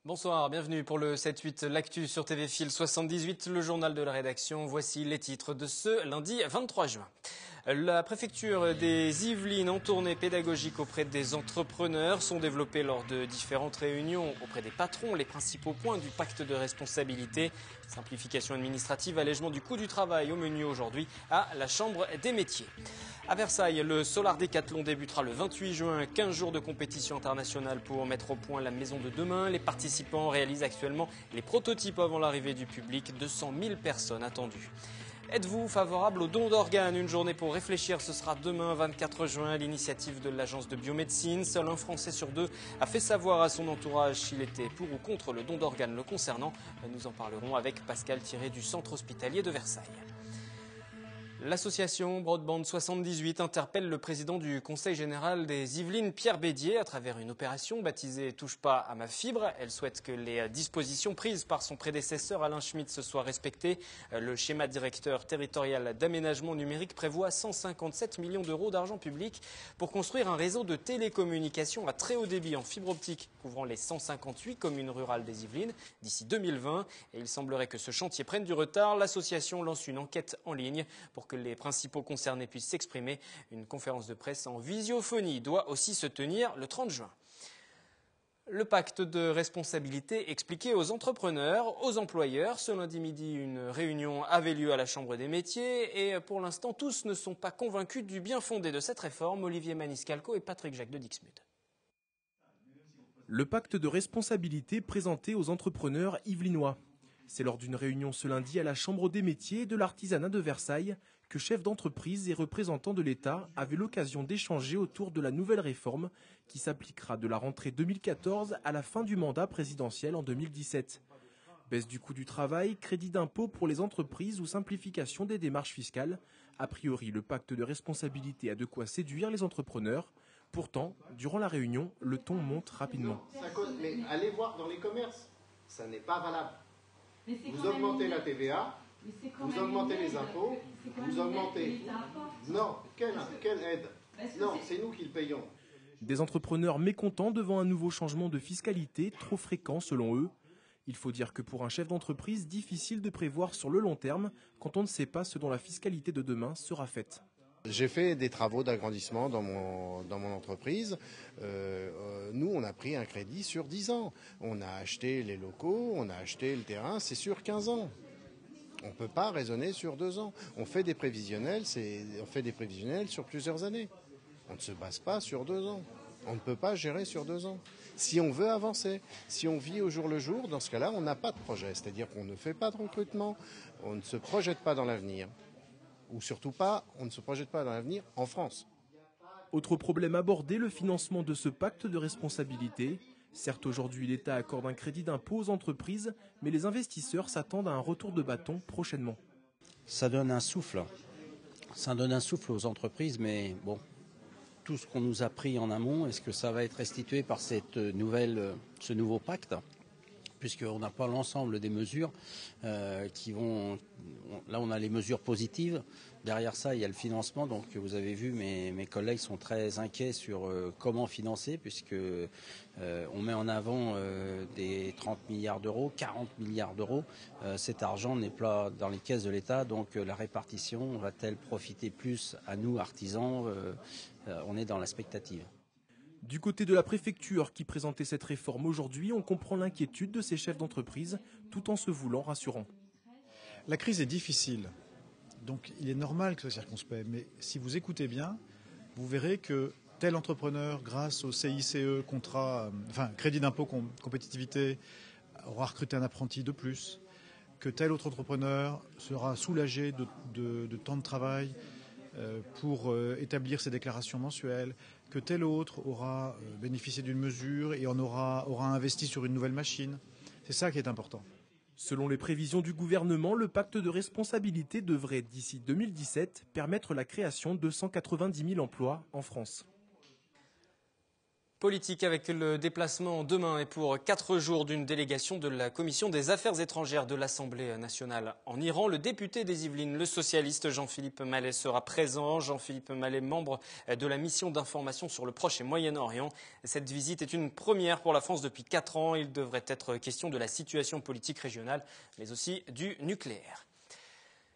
Bonsoir, bienvenue pour le 7-8, l'actu sur TV Fil 78, le journal de la rédaction. Voici les titres de ce lundi 23 juin. La préfecture des Yvelines en tournée pédagogique auprès des entrepreneurs sont développés lors de différentes réunions auprès des patrons les principaux points du pacte de responsabilité. Simplification administrative, allègement du coût du travail au menu aujourd'hui à la Chambre des métiers. À Versailles, le Solar Décathlon débutera le 28 juin. 15 jours de compétition internationale pour mettre au point la maison de demain. Les participants réalisent actuellement les prototypes avant l'arrivée du public. 200 000 personnes attendues. Êtes-vous favorable au don d'organes? Une journée pour réfléchir, ce sera demain 24 juin à l'initiative de l'Agence de biomédecine. Seul un Français sur deux a fait savoir à son entourage s'il était pour ou contre le don d'organes le concernant. Nous en parlerons avec Pascal Thiré du centre hospitalier de Versailles. L'association Broadband 78 interpelle le président du Conseil général des Yvelines, Pierre Bédier, à travers une opération baptisée « Touche pas à ma fibre ». Elle souhaite que les dispositions prises par son prédécesseur Alain Schmitt se soient respectées. Le schéma directeur territorial d'aménagement numérique prévoit 157 millions d'euros d'argent public pour construire un réseau de télécommunications à très haut débit en fibre optique couvrant les 158 communes rurales des Yvelines d'ici 2020. Et il semblerait que ce chantier prenne du retard. L'association lance une enquête en ligne pour que les principaux concernés puissent s'exprimer. Une conférence de presse en visiophonie doit aussi se tenir le 30 juin. Le pacte de responsabilité expliqué aux entrepreneurs, aux employeurs. Ce lundi midi, une réunion avait lieu à la Chambre des métiers et pour l'instant, tous ne sont pas convaincus du bien fondé de cette réforme. Olivier Maniscalco et Patrick Jacques de Dixmude. Le pacte de responsabilité présenté aux entrepreneurs yvelinois. C'est lors d'une réunion ce lundi à la Chambre des métiers et de l'artisanat de Versailles que chefs d'entreprise et représentants de l'État avaient l'occasion d'échanger autour de la nouvelle réforme qui s'appliquera de la rentrée 2014 à la fin du mandat présidentiel en 2017. Baisse du coût du travail, crédit d'impôt pour les entreprises ou simplification des démarches fiscales. A priori, le pacte de responsabilité a de quoi séduire les entrepreneurs. Pourtant, durant la réunion, le ton monte rapidement. Mais allez voir dans les commerces, ça n'est pas valable. Vous augmentez la TVA, vous augmentez les impôts, vous augmentez... Non, quelle aide? Non, c'est nous qui le payons. Des entrepreneurs mécontents devant un nouveau changement de fiscalité, trop fréquent selon eux. Il faut dire que pour un chef d'entreprise, difficile de prévoir sur le long terme quand on ne sait pas ce dont la fiscalité de demain sera faite. J'ai fait des travaux d'agrandissement dans mon entreprise. Nous, on a pris un crédit sur 10 ans. On a acheté les locaux, on a acheté le terrain, c'est sur 15 ans. On ne peut pas raisonner sur 2 ans. On fait des prévisionnels, sur plusieurs années. On ne se base pas sur 2 ans. On ne peut pas gérer sur 2 ans. Si on veut avancer, si on vit au jour le jour, dans ce cas-là, on n'a pas de projet. C'est-à-dire qu'on ne fait pas de recrutement, on ne se projette pas dans l'avenir. Ou surtout pas, on ne se projette pas dans l'avenir en France. Autre problème abordé, le financement de ce pacte de responsabilité. Certes, aujourd'hui, l'État accorde un crédit d'impôt aux entreprises, mais les investisseurs s'attendent à un retour de bâton prochainement. Ça donne un souffle. Ça donne un souffle aux entreprises, mais bon, tout ce qu'on nous a pris en amont, est-ce que ça va être restitué par ce nouveau pacte ? Puisqu'on n'a pas l'ensemble des mesures qui vont... Là, on a les mesures positives. Derrière ça, il y a le financement. Donc, vous avez vu, mes collègues sont très inquiets sur comment financer, puisque on met en avant des 30 milliards d'euros, 40 milliards d'euros. Cet argent n'est pas dans les caisses de l'État. Donc, la répartition va-t-elle profiter plus à nous, artisans? On est dans la spectative. Du côté de la préfecture qui présentait cette réforme aujourd'hui, on comprend l'inquiétude de ces chefs d'entreprise tout en se voulant rassurant. La crise est difficile, donc il est normal que ce soit circonspect. Mais si vous écoutez bien, vous verrez que tel entrepreneur, grâce au CICE, crédit d'impôt compétitivité, aura recruté un apprenti de plus, que tel autre entrepreneur sera soulagé de temps de travail pour établir ses déclarations mensuelles, que tel autre aura bénéficié d'une mesure et aura investi sur une nouvelle machine. C'est ça qui est important. Selon les prévisions du gouvernement, le pacte de responsabilité devrait, d'ici 2017, permettre la création de 190 000 emplois en France. Politique avec le déplacement demain et pour 4 jours d'une délégation de la Commission des Affaires étrangères de l'Assemblée nationale en Iran. Le député des Yvelines, le socialiste Jean-Philippe Mallet sera présent. Jean-Philippe Mallet, membre de la mission d'information sur le Proche et Moyen-Orient. Cette visite est une première pour la France depuis 4 ans. Il devrait être question de la situation politique régionale, mais aussi du nucléaire.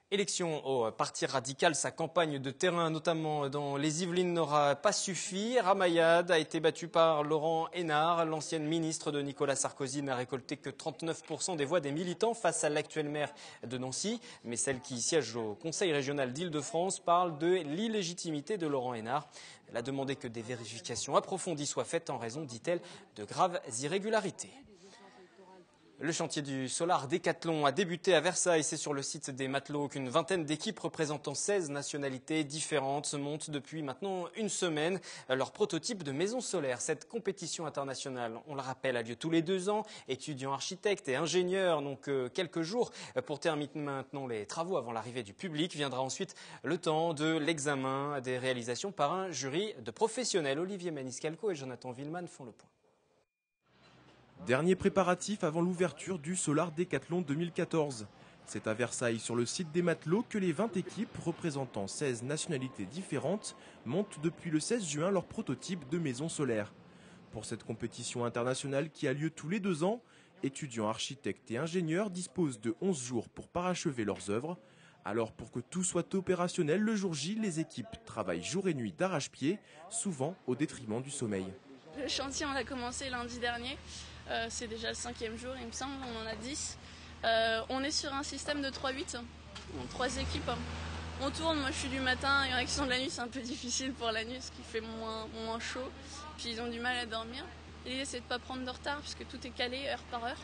Élection au Parti radical, sa campagne de terrain, notamment dans les Yvelines, n'aura pas suffi. Ramayad a été battu par Laurent Hénard. L'ancienne ministre de Nicolas Sarkozy n'a récolté que 39% des voix des militants face à l'actuel maire de Nancy. Mais celle qui siège au Conseil régional d'Île-de-France parle de l'illégitimité de Laurent Hénard. Elle a demandé que des vérifications approfondies soient faites en raison, dit-elle, de graves irrégularités. Le chantier du Solar Décathlon a débuté à Versailles. C'est sur le site des matelots qu'une vingtaine d'équipes représentant 16 nationalités différentes montent depuis maintenant une semaine leur prototype de maison solaire. Cette compétition internationale, on le rappelle, a lieu tous les 2 ans. Étudiants, architectes et ingénieurs n'ont que quelques jours pour terminer maintenant les travaux avant l'arrivée du public. Viendra ensuite le temps de l'examen des réalisations par un jury de professionnels. Olivier Maniscalco et Jonathan Villeman font le point. Dernier préparatif avant l'ouverture du Solar Décathlon 2014. C'est à Versailles, sur le site des matelots, que les 20 équipes représentant 16 nationalités différentes montent depuis le 16 juin leur prototype de maison solaire. Pour cette compétition internationale qui a lieu tous les 2 ans, étudiants, architectes et ingénieurs disposent de 11 jours pour parachever leurs œuvres. Alors pour que tout soit opérationnel, le jour J, les équipes travaillent jour et nuit d'arrache-pied, souvent au détriment du sommeil. Le chantier, on l'a commencé lundi dernier. C'est déjà le 5e jour, il me semble, on en a 10. On est sur un système de 3-8, donc 3 équipes. On tourne, moi je suis du matin, il y en a qui sont de la nuit, c'est un peu difficile pour la nuit parce qu'il fait moins chaud. Puis ils ont du mal à dormir. L'idée c'est de ne pas prendre de retard puisque tout est calé heure par heure.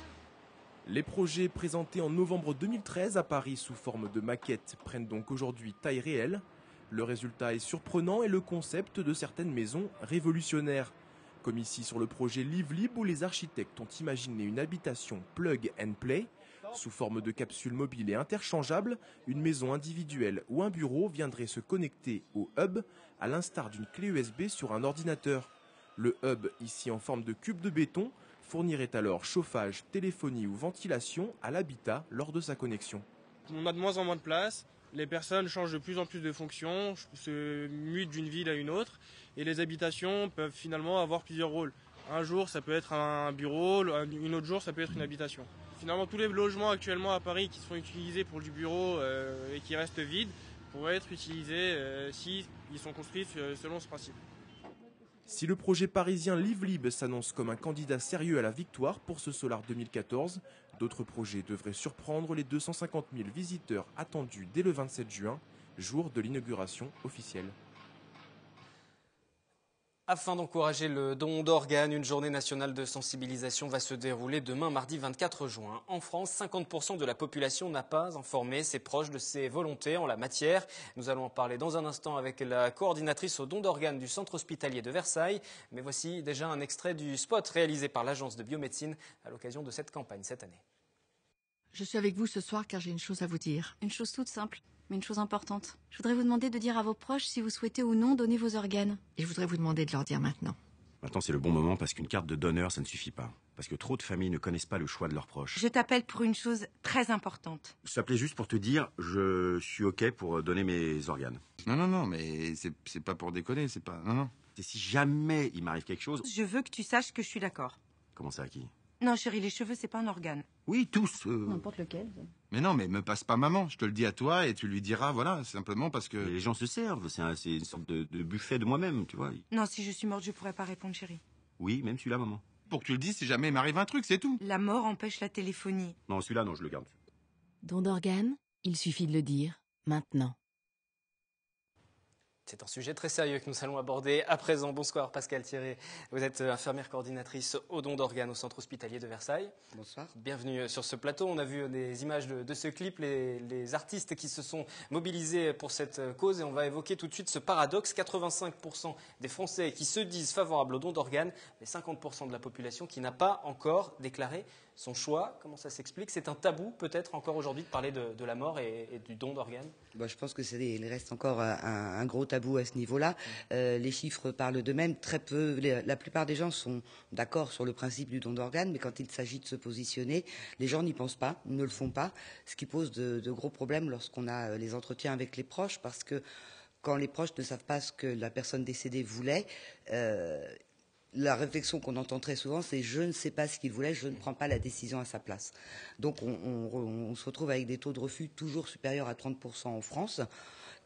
Les projets présentés en novembre 2013 à Paris sous forme de maquettes prennent donc aujourd'hui taille réelle. Le résultat est surprenant et le concept de certaines maisons révolutionnaire. Comme ici sur le projet Livlib où les architectes ont imaginé une habitation plug and play. Sous forme de capsule mobile et interchangeable, une maison individuelle ou un bureau viendrait se connecter au hub à l'instar d'une clé USB sur un ordinateur. Le hub, ici en forme de cube de béton, fournirait alors chauffage, téléphonie ou ventilation à l'habitat lors de sa connexion. On a de moins en moins de place, les personnes changent de plus en plus de fonctions, se mutent d'une ville à une autre et les habitations peuvent finalement avoir plusieurs rôles. Un jour ça peut être un bureau, une autre jour ça peut être une habitation. Finalement tous les logements actuellement à Paris qui sont utilisés pour du bureau et qui restent vides pourraient être utilisés si ils sont construits selon ce principe. Si le projet parisien Livlib s'annonce comme un candidat sérieux à la victoire pour ce Solar 2014, d'autres projets devraient surprendre les 250 000 visiteurs attendus dès le 27 juin, jour de l'inauguration officielle. Afin d'encourager le don d'organes, une journée nationale de sensibilisation va se dérouler demain, mardi 24 juin. En France, 50% de la population n'a pas informé ses proches de ses volontés en la matière. Nous allons en parler dans un instant avec la coordinatrice au don d'organes du centre hospitalier de Versailles. Mais voici déjà un extrait du spot réalisé par l'agence de biomédecine à l'occasion de cette campagne cette année. Je suis avec vous ce soir car j'ai une chose à vous dire. Une chose toute simple, mais une chose importante. Je voudrais vous demander de dire à vos proches si vous souhaitez ou non donner vos organes. Et je voudrais vous demander de leur dire maintenant. Maintenant, c'est le bon moment parce qu'une carte de donneur, ça ne suffit pas. Parce que trop de familles ne connaissent pas le choix de leurs proches. Je t'appelle pour une chose très importante. Je t'appelais juste pour te dire, je suis OK pour donner mes organes. Non, mais c'est pas pour déconner, c'est pas... Non. Et si jamais il m'arrive quelque chose... Je veux que tu saches que je suis d'accord. Comment ça, à qui? Non, chérie, les cheveux, c'est pas un organe. Oui, tous. N'importe lequel. Mais non, mais me passe pas maman. Je te le dis à toi et tu lui diras, voilà, simplement parce que... Mais les gens se servent, c'est une sorte de buffet de moi-même, tu vois. Non, si je suis morte, je pourrais pas répondre, chérie. Oui, même celui-là, maman. Pour que tu le dises si jamais il m'arrive un truc, c'est tout. La mort empêche la téléphonie. Non, celui-là, non, je le garde. Don d'organes, il suffit de le dire maintenant. C'est un sujet très sérieux que nous allons aborder à présent. Bonsoir Pascal Thierry, vous êtes infirmière coordinatrice au don d'organes au centre hospitalier de Versailles. Bonsoir. Bienvenue sur ce plateau. On a vu des images de ce clip, les artistes qui se sont mobilisés pour cette cause et on va évoquer tout de suite ce paradoxe. 85% des Français qui se disent favorables au don d'organes, mais 50% de la population qui n'a pas encore déclaré son choix. Comment ça s'explique? C'est un tabou peut-être encore aujourd'hui de parler de la mort et du don d'organes? Je pense il reste encore un gros tabou à ce niveau-là. Les chiffres parlent d'eux-mêmes. Très peu, la plupart des gens sont d'accord sur le principe du don d'organes, mais quand il s'agit de se positionner, les gens n'y pensent pas, ne le font pas, ce qui pose de gros problèmes lorsqu'on a les entretiens avec les proches, parce que quand les proches ne savent pas ce que la personne décédée voulait, la réflexion qu'on entend très souvent, c'est « je ne sais pas ce qu'il voulait, je ne prends pas la décision à sa place ». Donc on se retrouve avec des taux de refus toujours supérieurs à 30% en France,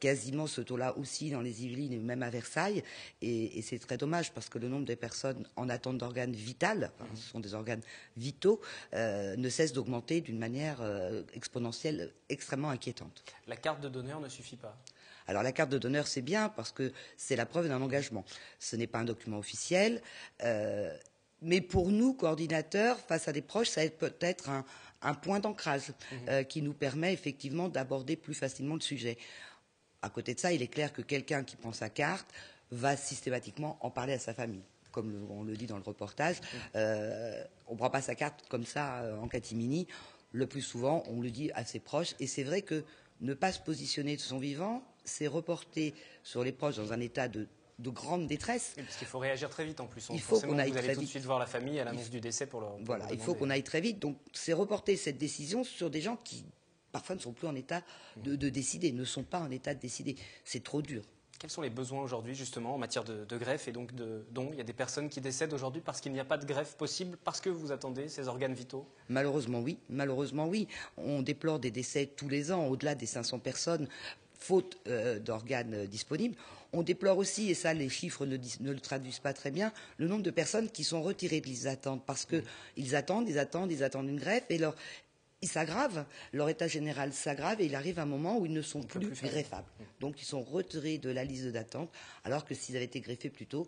quasiment ce taux-là aussi dans les Yvelines et même à Versailles, et c'est très dommage parce que le nombre de personnes en attente d'organes vitales, ce sont des organes vitaux, ne cesse d'augmenter d'une manière exponentielle extrêmement inquiétante. La carte de donneur ne suffit pas? Alors la carte de donneur, c'est bien parce que c'est la preuve d'un engagement. Ce n'est pas un document officiel, mais pour nous, coordinateurs, face à des proches, ça peut être un point d'ancrage qui nous permet effectivement d'aborder plus facilement le sujet. À côté de ça, il est clair que quelqu'un qui prend sa carte va systématiquement en parler à sa famille. Comme on le dit dans le reportage, on ne prend pas sa carte comme ça en catimini. Le plus souvent, on le dit à ses proches. Et c'est vrai que ne pas se positionner de son vivant, c'est reporter sur les proches dans un état de grande détresse. Oui, parce qu'il faut réagir très vite en plus. Il faut qu'on aille vous allez très tout de vite. suite voir la famille à l'annonce du décès pour leur Voilà, il faut qu'on aille très vite. Donc c'est reporter cette décision sur des gens qui parfois ne sont plus en état de décider, ne sont pas en état de décider. C'est trop dur. Quels sont les besoins aujourd'hui justement en matière de greffe et donc de dons? Il y a des personnes qui décèdent aujourd'hui parce qu'il n'y a pas de greffe possible, parce que vous attendez ces organes vitaux? Malheureusement oui, On déplore des décès tous les ans, au-delà des 500 personnes, faute d'organes disponibles. On déplore aussi, et ça les chiffres ne le traduisent pas très bien, le nombre de personnes qui sont retirées de liste d'attente parce qu'ils attendent une greffe et ils s'aggravent, leur état général s'aggrave et il arrive un moment où ils ne sont plus greffables. Donc ils sont retirés de la liste d'attente, alors que s'ils avaient été greffés plus tôt,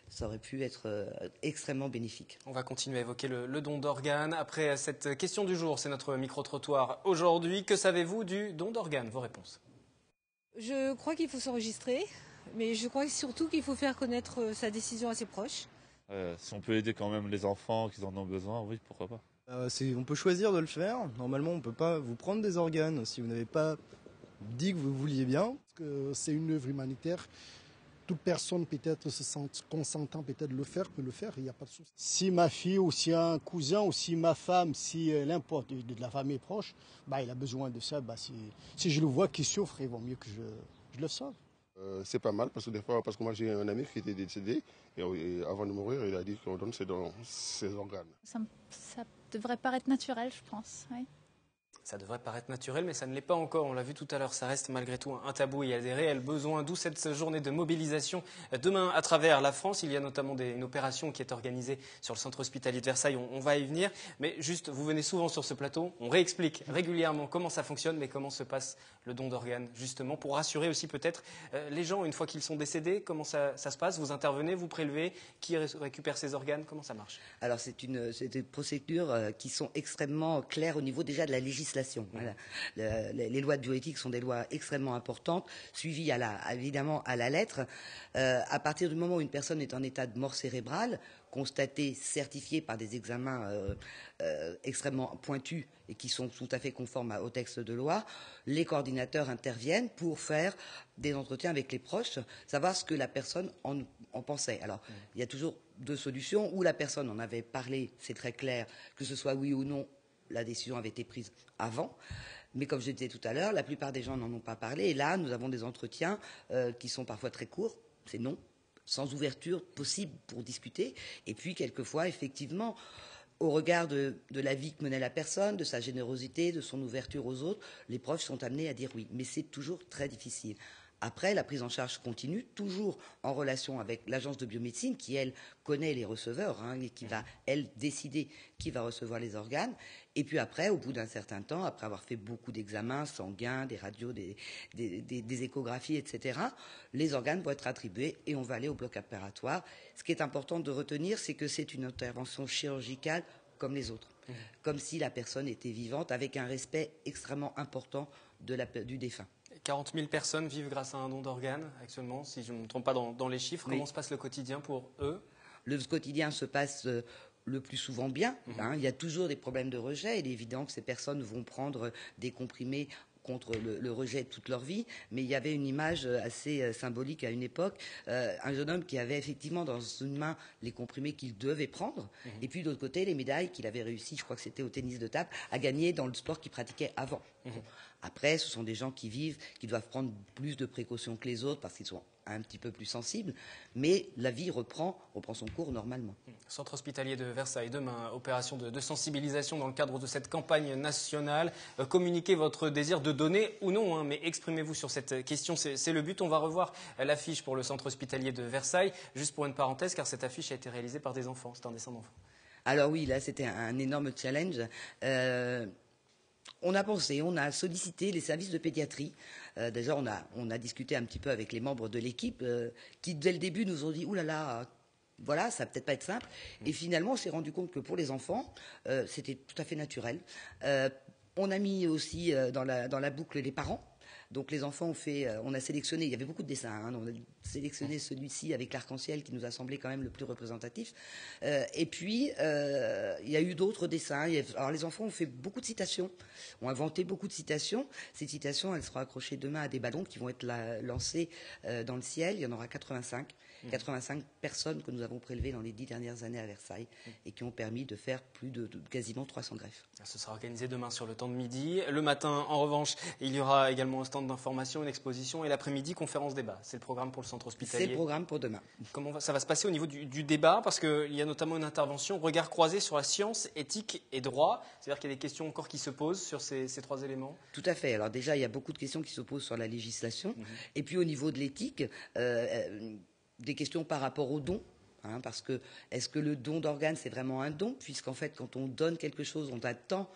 ça aurait pu être extrêmement bénéfique. On va continuer à évoquer le don d'organes. Après cette question du jour, c'est notre micro-trottoir aujourd'hui. Que savez-vous du don d'organes? Vos réponses. Je crois qu'il faut s'enregistrer, mais je crois surtout qu'il faut faire connaître sa décision à ses proches. Si on peut aider quand même les enfants qui en ont besoin, oui, pourquoi pas. On peut choisir de le faire. Normalement, on ne peut pas vous prendre des organes si vous n'avez pas dit que vous vouliez bien. Parce que c'est une œuvre humanitaire. Toute personne peut-être se sent consentant peut-être de le faire, peut le faire, il n'y a pas de souci. Si ma fille ou si un cousin ou si ma femme, si n'importe de la famille proche, il a besoin de ça, si je le vois qu'il souffre, il vaut mieux que je le sauve. C'est pas mal parce que des fois, parce que moi j'ai un ami qui était décédé et avant de mourir, il a dit qu'on donne ses organes. Ça devrait paraître naturel, je pense. Oui. Ça devrait paraître naturel, mais ça ne l'est pas encore. On l'a vu tout à l'heure, ça reste malgré tout un tabou. Il y a des réels besoins, d'où cette journée de mobilisation demain à travers la France. Il y a notamment une opération qui est organisée sur le centre hospitalier de Versailles. On va y venir. Mais juste, vous venez souvent sur ce plateau. On réexplique régulièrement comment ça fonctionne, mais comment se passe le don d'organes, justement, pour rassurer aussi peut-être les gens une fois qu'ils sont décédés. Comment ça se passe? Vous intervenez, vous prélevez. Qui récupère ces organes? Comment ça marche? Alors, c'est des procédures qui sont extrêmement claires au niveau déjà de la législation. Voilà. Les lois de bioéthique sont des lois extrêmement importantes, suivies évidemment à la lettre. À partir du moment où une personne est en état de mort cérébrale, constatée, certifiée par des examens extrêmement pointus et qui sont tout à fait conformes au texte de loi, les coordinateurs interviennent pour faire des entretiens avec les proches, savoir ce que la personne en pensait. Alors, il y a toujours deux solutions. Où la personne en avait parlé, c'est très clair, que ce soit oui ou non, la décision avait été prise avant. Mais comme je le disais tout à l'heure, la plupart des gens n'en ont pas parlé. Et là, nous avons des entretiens qui sont parfois très courts, c'est non, sans ouverture possible pour discuter. Et puis, quelquefois, effectivement, au regard de la vie que menait la personne, de sa générosité, de son ouverture aux autres, les proches sont amenés à dire oui. Mais c'est toujours très difficile. Après, la prise en charge continue, toujours en relation avec l'agence de biomédecine qui, elle, connaît les receveurs et qui va, elle, décider qui va recevoir les organes. Et puis après, au bout d'un certain temps, après avoir fait beaucoup d'examens sanguins, des radios, des échographies, etc., les organes vont être attribués et on va aller au bloc opératoire. Ce qui est important de retenir, c'est que c'est une intervention chirurgicale comme les autres, comme si la personne était vivante, avec un respect extrêmement important du défunt. 40 000 personnes vivent grâce à un don d'organes actuellement, si je ne me trompe pas dans les chiffres. Oui. Comment se passe le quotidien pour eux? Le quotidien se passe le plus souvent bien. Il y a toujours des problèmes de rejet. Il est évident que ces personnes vont prendre des comprimés contre le rejet toute leur vie, mais il y avait une image assez symbolique à une époque, un jeune homme qui avait effectivement dans une main les comprimés qu'il devait prendre, et puis de l'autre côté les médailles qu'il avait réussi, je crois que c'était au tennis de table, à gagner dans le sport qu'il pratiquait avant. Après, ce sont des gens qui vivent, qui doivent prendre plus de précautions que les autres parce qu'ils sont un petit peu plus sensibles, mais la vie reprend son cours normalement. Centre hospitalier de Versailles, demain, opération de sensibilisation dans le cadre de cette campagne nationale. Communiquez votre désir de donner ou non, mais exprimez-vous sur cette question, c'est le but. On va revoir l'affiche pour le centre hospitalier de Versailles, juste pour une parenthèse, car cette affiche a été réalisée par des enfants, c'est un dessin d'enfants. Alors oui, là c'était un énorme challenge. On a pensé, on a sollicité les services de pédiatrie. Déjà, on a discuté un petit peu avec les membres de l'équipe qui, dès le début, nous ont dit « Ouh là là, voilà, ça va peut-être pas être simple ». Et finalement, on s'est rendu compte que pour les enfants, c'était tout à fait naturel. On a mis aussi dans la boucle les parents. Donc les enfants on a sélectionné, il y avait beaucoup de dessins, on a sélectionné celui-ci avec l'arc-en-ciel qui nous a semblé quand même le plus représentatif. Et puis il y a eu d'autres dessins. Alors les enfants ont fait beaucoup de citations, ont inventé beaucoup de citations. Ces citations, elles seront accrochées demain à des ballons qui vont être lancés dans le ciel. Il y en aura 85. 85 personnes que nous avons prélevées dans les 10 dernières années à Versailles et qui ont permis de faire plus de quasiment 300 greffes. Ce sera organisé demain sur le temps de midi. Le matin, en revanche, il y aura également un stand d'information, une exposition et l'après-midi, conférence débat. C'est le programme pour le centre hospitalier. C'est le programme pour demain. Comment ça va se passer au niveau du débat? Parce qu'il y a notamment une intervention, regard croisé sur la science, éthique et droit. C'est-à-dire qu'il y a des questions encore qui se posent sur ces trois éléments. Tout à fait. Alors déjà, il y a beaucoup de questions qui se posent sur la législation. Et puis au niveau de l'éthique, des questions par rapport au don, parce que est-ce que le don d'organes c'est vraiment un don, puisqu'en fait quand on donne quelque chose on attend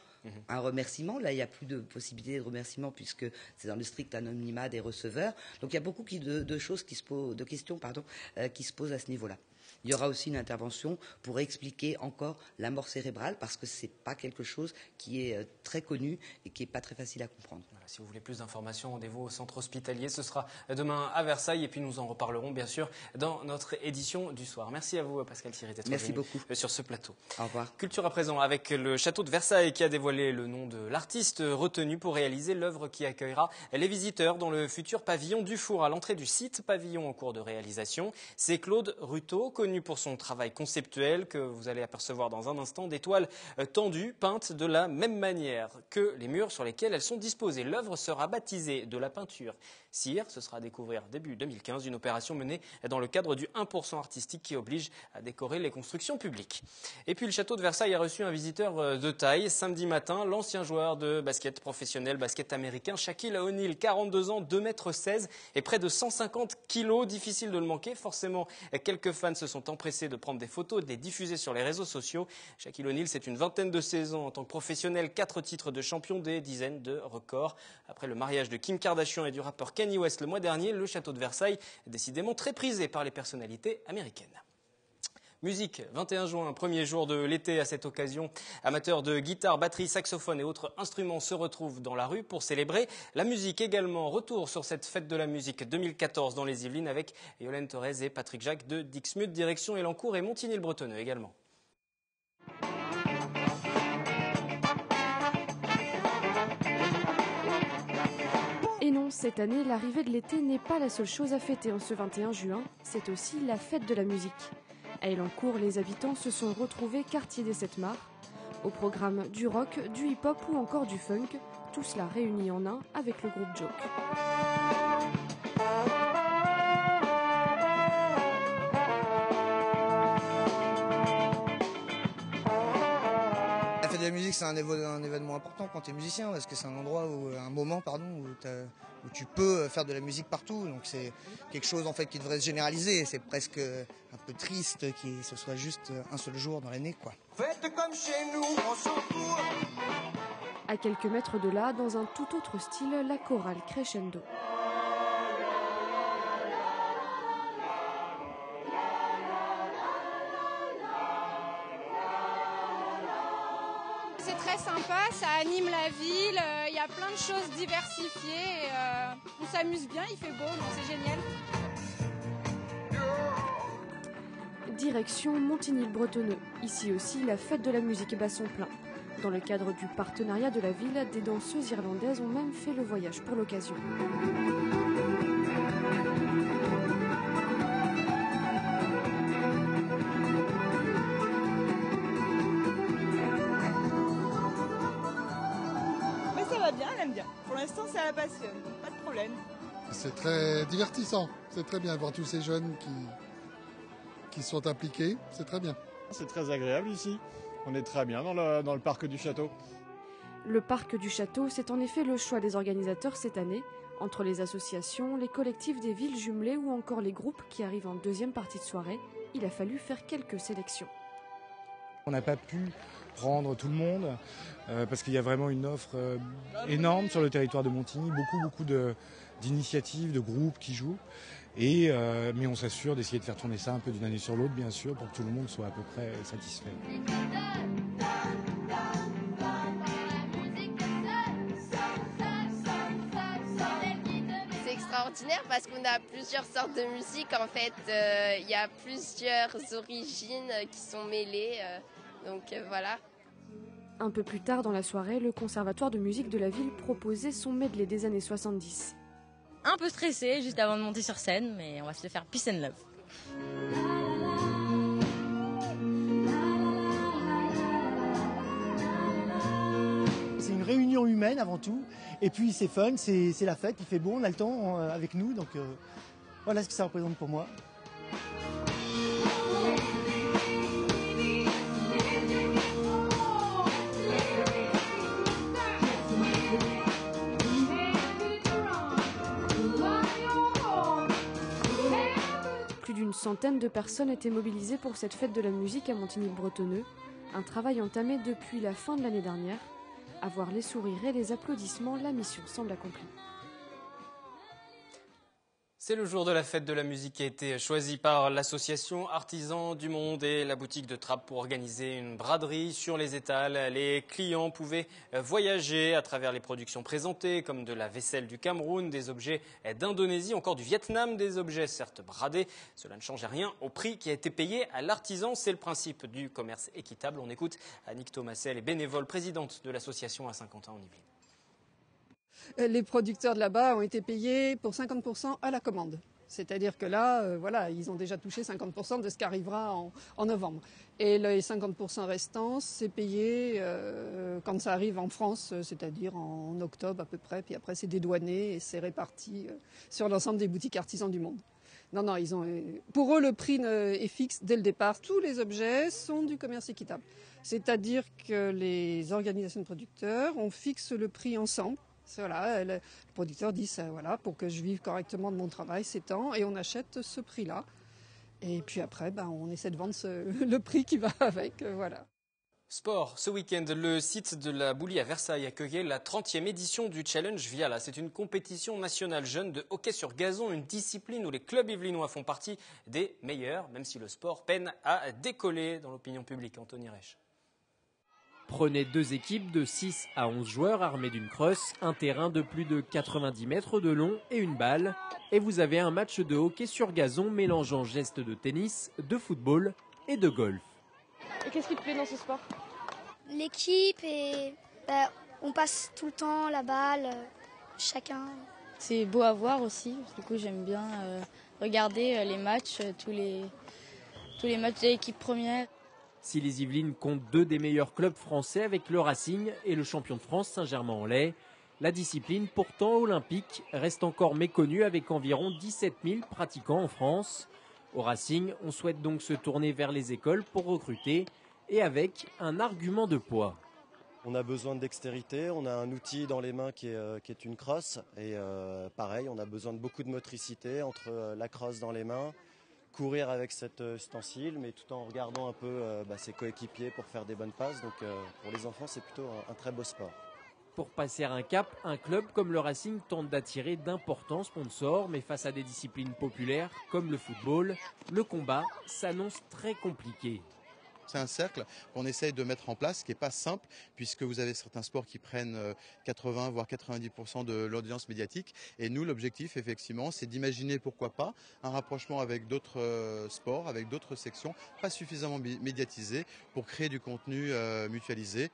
un remerciement. Là il n'y a plus de possibilité de remerciement puisque c'est dans le strict anonymat des receveurs. Donc il y a beaucoup de choses qui se posent, de questions qui se posent à ce niveau-là. Il y aura aussi une intervention pour expliquer encore la mort cérébrale parce que c'est pas quelque chose qui est très connu et qui est pas très facile à comprendre. Voilà, si vous voulez plus d'informations, rendez-vous au centre hospitalier. Ce sera demain à Versailles et puis nous en reparlerons bien sûr dans notre édition du soir. Merci à vous Pascal Thierry d'être venu sur ce plateau. Au revoir. Culture à présent avec le château de Versailles qui a dévoilé le nom de l'artiste retenu pour réaliser l'œuvre qui accueillera les visiteurs dans le futur pavillon du Four à l'entrée du site. Pavillon en cours de réalisation. C'est Claude Ruteau, connu pour son travail conceptuel que vous allez apercevoir dans un instant, des toiles tendues, peintes de la même manière que les murs sur lesquels elles sont disposées. L'œuvre sera baptisée de la peinture cire. Ce sera à découvrir début 2015, une opération menée dans le cadre du 1% artistique qui oblige à décorer les constructions publiques. Et puis le château de Versailles a reçu un visiteur de taille. Samedi matin, l'ancien joueur de basket professionnel, basket américain, Shaquille O'Neal, 42 ans, 2,16 m et près de 150 kg. Difficile de le manquer. Forcément, quelques fans se sont empressés de prendre des photos et de les diffuser sur les réseaux sociaux. Shaquille O'Neal, c'est une vingtaine de saisons en tant que professionnel, 4 titres de champion, des dizaines de records. Après le mariage de Kim Kardashian et du rappeur Kanye West le mois dernier, le château de Versailles est décidément très prisé par les personnalités américaines. Musique, 21 juin, premier jour de l'été. À cette occasion, amateurs de guitare, batterie, saxophone et autres instruments se retrouvent dans la rue pour célébrer la musique. Également, retour sur cette fête de la musique 2014 dans les Yvelines avec Yolène Torres et Patrick Jacques de Dixmude, direction Elancourt et Montigny-le-Bretonneux également. Et non, cette année, l'arrivée de l'été n'est pas la seule chose à fêter en ce 21 juin, c'est aussi la fête de la musique. À Elancourt, les habitants se sont retrouvés quartier des 7 Mars. Au programme du rock, du hip-hop ou encore du funk, tout cela réuni en un avec le groupe Joke. La fête de la musique, c'est un événement important quand tu es musicien, parce que c'est un endroit où où tu peux faire de la musique partout. Donc c'est quelque chose en fait qui devrait se généraliser. C'est presque un peu triste que ce soit juste un seul jour dans l'année, quoi. Faites comme chez nous, on s'en fout. À quelques mètres de là, dans un tout autre style, la chorale Crescendo. C'est très sympa, ça anime la ville, il y a plein de choses diversifiées, on s'amuse bien, il fait beau, donc c'est génial. direction Montigny-le-Bretonneux. Ici aussi, la fête de la musique bat son plein. Dans le cadre du partenariat de la ville, des danseuses irlandaises ont même fait le voyage pour l'occasion. Mais ça va bien, elle aime bien. Pour l'instant, ça la passionne, pas de problème. C'est très divertissant, c'est très bien voir tous ces jeunes qui sont impliqués, c'est très bien. C'est très agréable ici, on est très bien dans le parc du château. Le parc du château, c'est en effet le choix des organisateurs cette année, entre les associations, les collectifs des villes jumelées ou encore les groupes qui arrivent en deuxième partie de soirée. Il a fallu faire quelques sélections. On n'a pas pu prendre tout le monde parce qu'il y a vraiment une offre énorme sur le territoire de Montigny, beaucoup d'initiatives, de groupes qui jouent. Mais on s'assure d'essayer de faire tourner ça un peu d'une année sur l'autre, bien sûr, pour que tout le monde soit à peu près satisfait. C'est extraordinaire parce qu'on a plusieurs sortes de musique. En fait, il y a plusieurs origines qui sont mêlées. Donc voilà. Un peu plus tard dans la soirée, le conservatoire de musique de la ville proposait son medley des années 70. Un peu stressé juste avant de monter sur scène, mais on va se le faire peace and love. C'est une réunion humaine avant tout, et puis c'est fun, c'est la fête, il fait beau, on a le temps avec nous, donc voilà ce que ça représente pour moi. Plus d'une centaine de personnes étaient mobilisées pour cette fête de la musique à Montigny-le-Bretonneux, un travail entamé depuis la fin de l'année dernière. À voir les sourires et les applaudissements, la mission semble accomplie. C'est le jour de la fête de la musique qui a été choisi par l'association Artisans du Monde et la boutique de Trappes pour organiser une braderie sur les étals. Les clients pouvaient voyager à travers les productions présentées, comme de la vaisselle du Cameroun, des objets d'Indonésie, encore du Vietnam, des objets certes bradés. Cela ne change rien au prix qui a été payé à l'artisan. C'est le principe du commerce équitable. On écoute Annick Thomas, elle est bénévole, présidente de l'association à Saint-Quentin en Yvelines. Les producteurs de là-bas ont été payés pour 50% à la commande. C'est-à-dire que là, voilà, ils ont déjà touché 50% de ce qui arrivera en novembre. Et les 50% restants, c'est payé quand ça arrive en France, c'est-à-dire en octobre à peu près. Puis après, c'est dédouané et c'est réparti sur l'ensemble des boutiques artisans du monde. Non, pour eux, le prix est fixe dès le départ. Tous les objets sont du commerce équitable. C'est-à-dire que les organisations de producteurs, on fixe le prix ensemble. Voilà, le producteur dit ça, voilà, pour que je vive correctement de mon travail, c'est tant, et on achète ce prix-là. Et puis après, on essaie de vendre le prix qui va avec, voilà. Sport, ce week-end, le site de la Boulie à Versailles accueillait la 30e édition du Challenge Viala. C'est une compétition nationale jeune de hockey sur gazon, une discipline où les clubs yvelinois font partie des meilleurs, même si le sport peine à décoller dans l'opinion publique. Anthony Reich. Prenez 2 équipes de 6 à 11 joueurs armés d'une crosse, un terrain de plus de 90 mètres de long et une balle. Et vous avez un match de hockey sur gazon mélangeant gestes de tennis, de football et de golf. Et qu'est-ce qui te plaît dans ce sport? L'équipe et on passe tout le temps la balle, chacun. C'est beau à voir aussi, du coup j'aime bien regarder les matchs, tous les matchs de l'équipe première. Si les Yvelines comptent 2 des meilleurs clubs français avec le Racing et le champion de France Saint-Germain-en-Laye, la discipline pourtant olympique reste encore méconnue avec environ 17 000 pratiquants en France. Au Racing, on souhaite donc se tourner vers les écoles pour recruter et avec un argument de poids. On a besoin de dextérité, on a un outil dans les mains qui est une crosse et pareil, on a besoin de beaucoup de motricité entre la crosse dans les mains, courir avec cet ustensile, mais tout en regardant un peu ses coéquipiers pour faire des bonnes passes. Donc pour les enfants, c'est plutôt un très beau sport. Pour passer un cap, un club comme le Racing tente d'attirer d'importants sponsors, mais face à des disciplines populaires comme le football, le combat s'annonce très compliqué. C'est un cercle qu'on essaye de mettre en place, qui n'est pas simple, puisque vous avez certains sports qui prennent 80 voire 90% de l'audience médiatique. Et nous, l'objectif, effectivement, c'est d'imaginer, pourquoi pas, un rapprochement avec d'autres sports, avec d'autres sections, pas suffisamment médiatisées, pour créer du contenu mutualisé.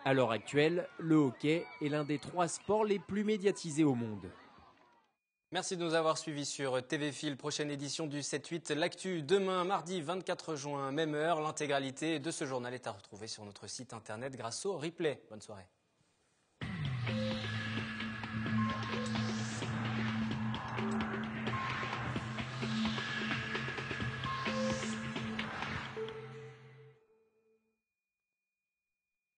À l'heure actuelle, le hockey est l'un des 3 sports les plus médiatisés au monde. Merci de nous avoir suivis sur TV Fil. Prochaine édition du 7-8. L'actu demain, mardi 24 juin, même heure. L'intégralité de ce journal est à retrouver sur notre site internet grâce au replay. Bonne soirée.